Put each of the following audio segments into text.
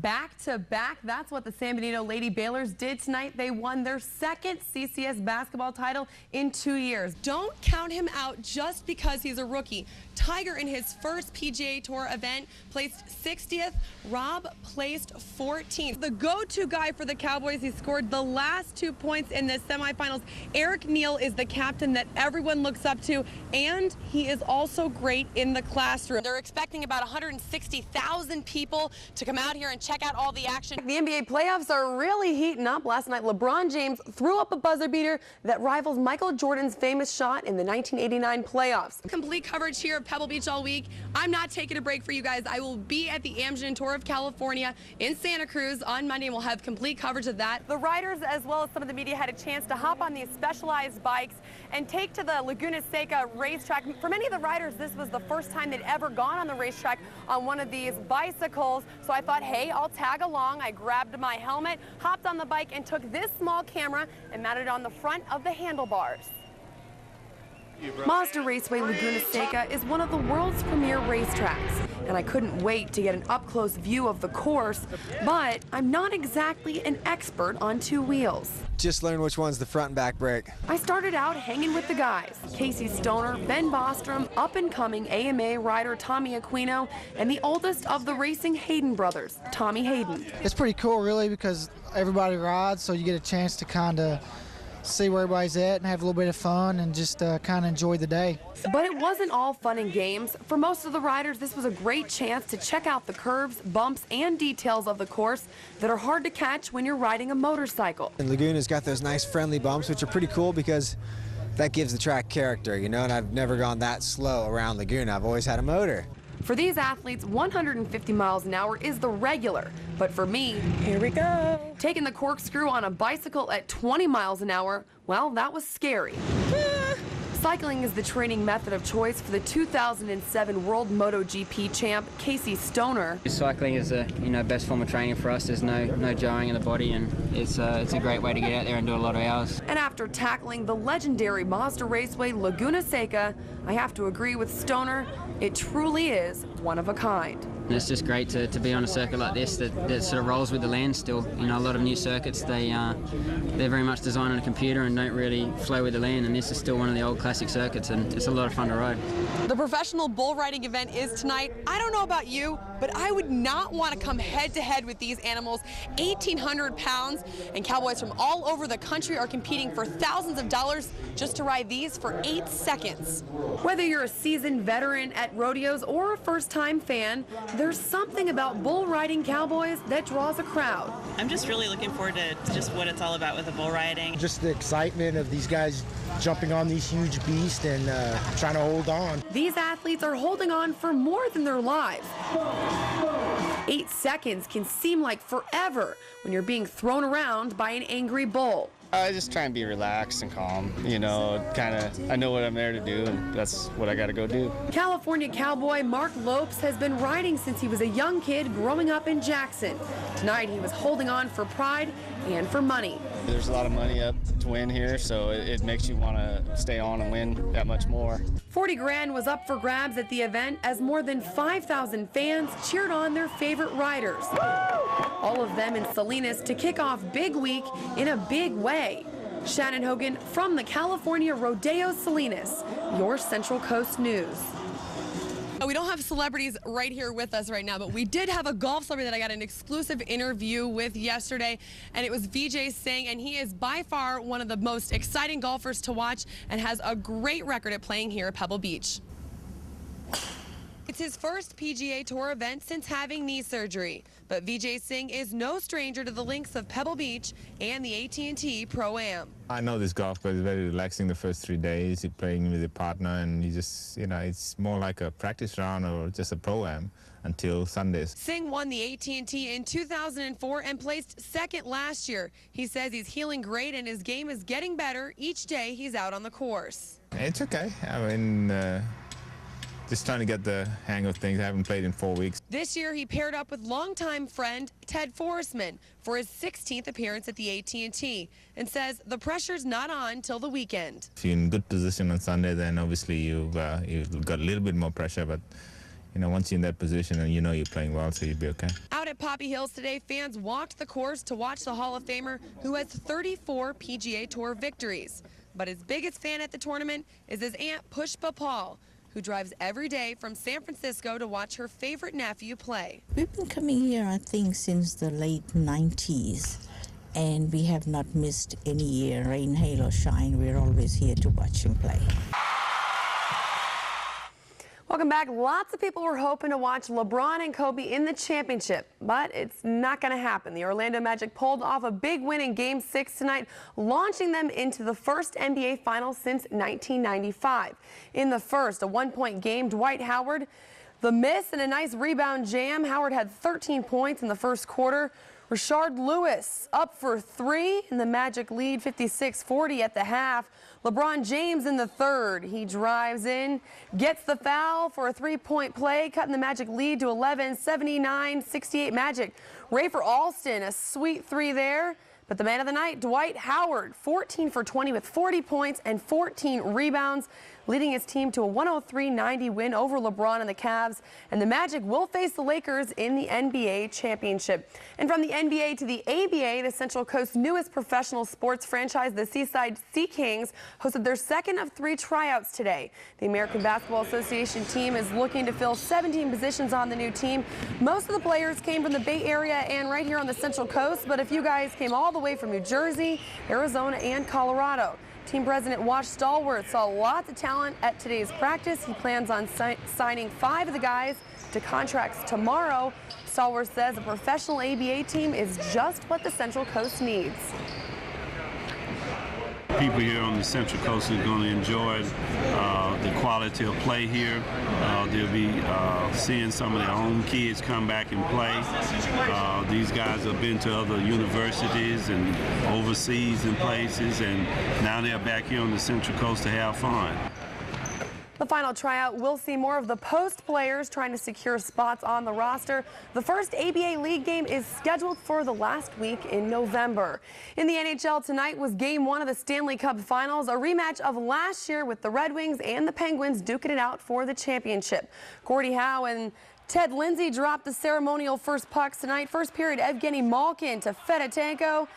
back-to-back. That's what the San Benito Lady Baylors did tonight. They won their second CCS basketball title in 2 years. Don't count him out just because he's a rookie. Tiger, in his first PGA Tour event, placed 60th. Rob placed 14th. The go-to guy for the Cowboys, he scored the last 2 points in the semifinals. Eric Neal is the captain that everyone looks up to, and he is also great in the classroom. They're expecting about 160,000 people to come out here and check out all the action. The NBA playoffs are really heating up. Last night, LeBron James threw up a buzzer beater that rivals Michael Jordan's famous shot in the 1989 playoffs. Complete coverage here at Pebble Beach all week. I'm not taking a break for you guys. I will be at the Amgen Tour of California in Santa Cruz on Monday, and we'll have complete coverage of that. The riders, as well as some of the media, had a chance to hop on these specialized bikes and take to the Laguna Seca racetrack. For many of the riders, this was the first time they'd ever gone on the racetrack on one of these bicycles. So I thought, hey, I'll tag along. I grabbed my helmet, hopped on the bike, and took this small camera and mounted it on the front of the handlebars. Mazda Raceway Laguna Seca is one of the world's premier racetracks, and I couldn't wait to get an up-close view of the course, but I'm not exactly an expert on two wheels. Just learn which one's the front and back brake. I started out hanging with the guys, Casey Stoner, Ben Bostrom, up-and-coming AMA rider Tommy Aquino, and the oldest of the racing Hayden brothers, Tommy Hayden. It's pretty cool, really, because everybody rides, so you get a chance to kind of see where everybody's at and have a little bit of fun and just kind of enjoy the day. But it wasn't all fun and games. For most of the riders, this was a great chance to check out the curves, bumps, and details of the course that are hard to catch when you're riding a motorcycle. And Laguna's got those nice friendly bumps, which are pretty cool because that gives the track character, you know, and I've never gone that slow around Laguna. I've always had a motor. For these athletes, 150 miles an hour is the regular. But for me, here we go. Taking the corkscrew on a bicycle at 20 miles an hour, well, that was scary. Cycling is the training method of choice for the 2007 World MotoGP champ, Casey Stoner. Cycling is the best form of training for us. There's no jarring in the body, and it's a great way to get out there and do a lot of hours. And after tackling the legendary Mazda Raceway Laguna Seca, I have to agree with Stoner, it truly is one of a kind. And it's just great to be on a circuit like this that sort of rolls with the land still. You know, a lot of new circuits, they're very much designed on a computer and don't really flow with the land, and this is still one of the old classic circuits, and it's a lot of fun to ride. The professional bull riding event is tonight. I don't know about you, but I would not want to come head-to-head with these animals. 1,800 pounds, and cowboys from all over the country are competing for thousands of dollars just to ride these for 8 seconds. Whether you're a seasoned veteran at rodeos or a first-time fan, there's something about bull riding cowboys that draws a crowd. I'm just really looking forward to just what it's all about with the bull riding. Just the excitement of these guys jumping on these huge beasts and trying to hold on. These athletes are holding on for more than their lives. 8 seconds can seem like forever when you're being thrown around by an angry bull. I just try and be relaxed and calm, you know, I know what I'm there to do, and that's what I got to go do. California cowboy Mark Lopes has been riding since he was a young kid growing up in Jackson. Tonight he was holding on for pride and for money. There's a lot of money up to win here, so it makes you want to stay on and win that much more. 40 grand was up for grabs at the event as more than 5,000 fans cheered on their favorite riders. All of them in Salinas to kick off Big Week in a big way. Shannon Hogan from the California Rodeo Salinas, your Central Coast News. We don't have celebrities right here with us right now, but we did have a golf celebrity that I got an exclusive interview with yesterday, and it was Vijay Singh, and he is by far one of the most exciting golfers to watch and has a great record at playing here at Pebble Beach. It's his first PGA Tour event since having knee surgery, but Vijay Singh is no stranger to the links of Pebble Beach and the AT&T Pro-Am. I know this golf course is very relaxing the first 3 days. You're playing with your partner, and you just, it's more like a practice round or just a Pro-Am until Sundays. Singh won the AT&T in 2004 and placed second last year. He says he's healing great and his game is getting better each day he's out on the course. It's okay. I mean, just trying to get the hang of things. I haven't played in 4 weeks. This year, he paired up with longtime friend Ted Forrestman for his 16th appearance at the AT&T and says the pressure's not on till the weekend. If you're in good position on Sunday, then obviously you've got a little bit more pressure, but once you're in that position and you're playing well, so you'll be okay. Out at Poppy Hills today, fans walked the course to watch the Hall of Famer who has 34 PGA Tour victories. But his biggest fan at the tournament is his aunt Pushpa Paul, who drives every day from San Francisco to watch her favorite nephew play. We've been coming here, I think, since the late 90s, and we have not missed any year, rain, hail, or shine. We're always here to watch him play. Welcome back. Lots of people were hoping to watch LeBron and Kobe in the championship, but it's not going to happen. The Orlando Magic pulled off a big win in Game 6 tonight, launching them into the first NBA Finals since 1995. In the first, a one-point game, Dwight Howard, the miss and a nice rebound jam. Howard had 13 points in the first quarter. Rashard Lewis up for three, and the Magic lead 56-40 at the half. LeBron James in the third. He drives in, gets the foul for a three-point play, cutting the Magic lead to 11, 79-68 Magic. Rafer Alston, a sweet three there. But the man of the night, Dwight Howard, 14 for 20 with 40 points and 14 rebounds, leading his team to a 103-90 win over LeBron and the Cavs. And the Magic will face the Lakers in the NBA championship. And from the NBA to the ABA, the Central Coast's newest professional sports franchise, the Seaside Sea Kings, hosted their second of 3 tryouts today. The American Basketball Association team is looking to fill 17 positions on the new team. Most of the players came from the Bay Area and right here on the Central Coast, but a few guys came all the way from New Jersey, Arizona, and Colorado. Team President Wash Stallworth saw lots of talent at today's practice. He plans on signing 5 of the guys to contracts tomorrow. Stallworth says a professional ABA team is just what the Central Coast needs. People here on the Central Coast are going to enjoy the quality of play here. They'll be seeing some of their own kids come back and play. These guys have been to other universities and overseas and places, and now they're back here on the Central Coast to have fun. The final tryout will see more of the post players trying to secure spots on the roster. The first ABA League game is scheduled for the last week in November. In the NHL tonight was Game 1 of the Stanley Cup Finals, a rematch of last year with the Red Wings and the Penguins duking it out for the championship. Gordie Howe and Ted Lindsay dropped the ceremonial first pucks tonight. First period, Evgeny Malkin to Fedotenko.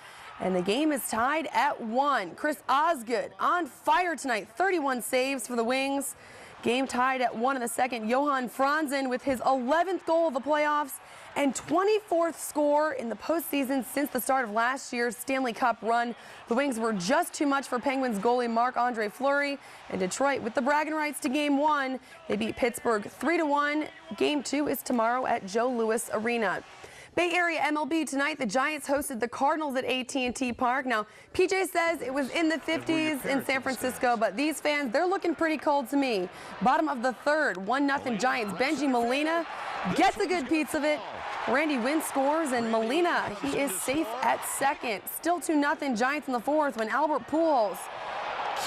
And the game is tied at 1. Chris Osgood on fire tonight, 31 saves for the Wings. Game tied at 1 in the second. Johan Franzen with his 11th goal of the playoffs and 24th score in the postseason since the start of last year's Stanley Cup run. The Wings were just too much for Penguins goalie Marc-Andre Fleury, and Detroit with the bragging rights to Game 1. They beat Pittsburgh 3-1. Game 2 is tomorrow at Joe Louis Arena. Bay Area MLB tonight, the Giants hosted the Cardinals at AT&T Park. Now, PJ says it was in the 50s in San Francisco, but these fans, they're looking pretty cold to me. Bottom of the third, 1-0 Giants. Benji Molina gets a good piece of it. Randy Wynn scores, and Molina, he is safe at second. Still 2-0 Giants in the fourth when Albert Pujols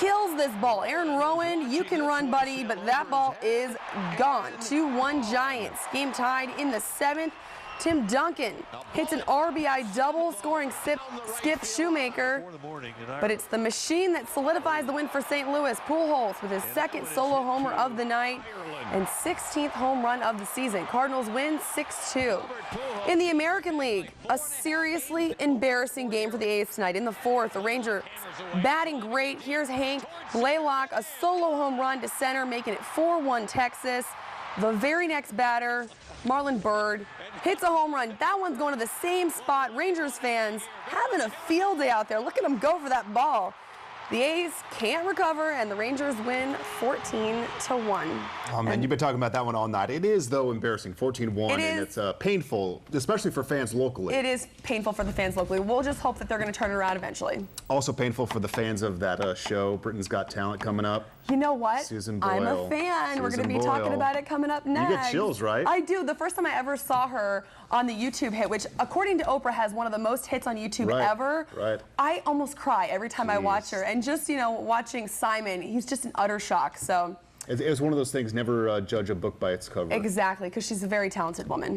kills this ball. Aaron Rowan, you can run, buddy, but that ball is gone. 2-1 Giants. Game tied in the seventh. Tim Duncan hits an RBI double, scoring Skip Shoemaker, but it's the machine that solidifies the win for St. Louis. Pujols with his second solo homer of the night and 16th home run of the season. Cardinals win 6-2. In the American League, a seriously embarrassing game for the A's tonight. In the fourth, the Rangers batting great. Here's Hank Blaylock, a solo home run to center, making it 4-1 Texas. The very next batter, Marlon Byrd, hits a home run. That one's going to the same spot. Rangers fans having a field day out there. Look at them go for that ball. The A's can't recover, and the Rangers win 14-1. Oh, man, you've been talking about that one all night. It is, though, embarrassing, 14-1, and it's painful, especially for fans locally. It is painful for the fans locally. We'll just hope that they're going to turn it around eventually. Also painful for the fans of that show, Britain's Got Talent, coming up. You know what? Susan Boyle. I'm a fan. We're going to be talking about it coming up next. You get chills, right? I do. The first time I ever saw her on the YouTube hit, which according to Oprah has one of the most hits on YouTube ever. Right. I almost cry every time I watch her. And just, you know, watching Simon, he's just in utter shock. So It was one of those things, never judge a book by its cover. Exactly, because she's a very talented woman.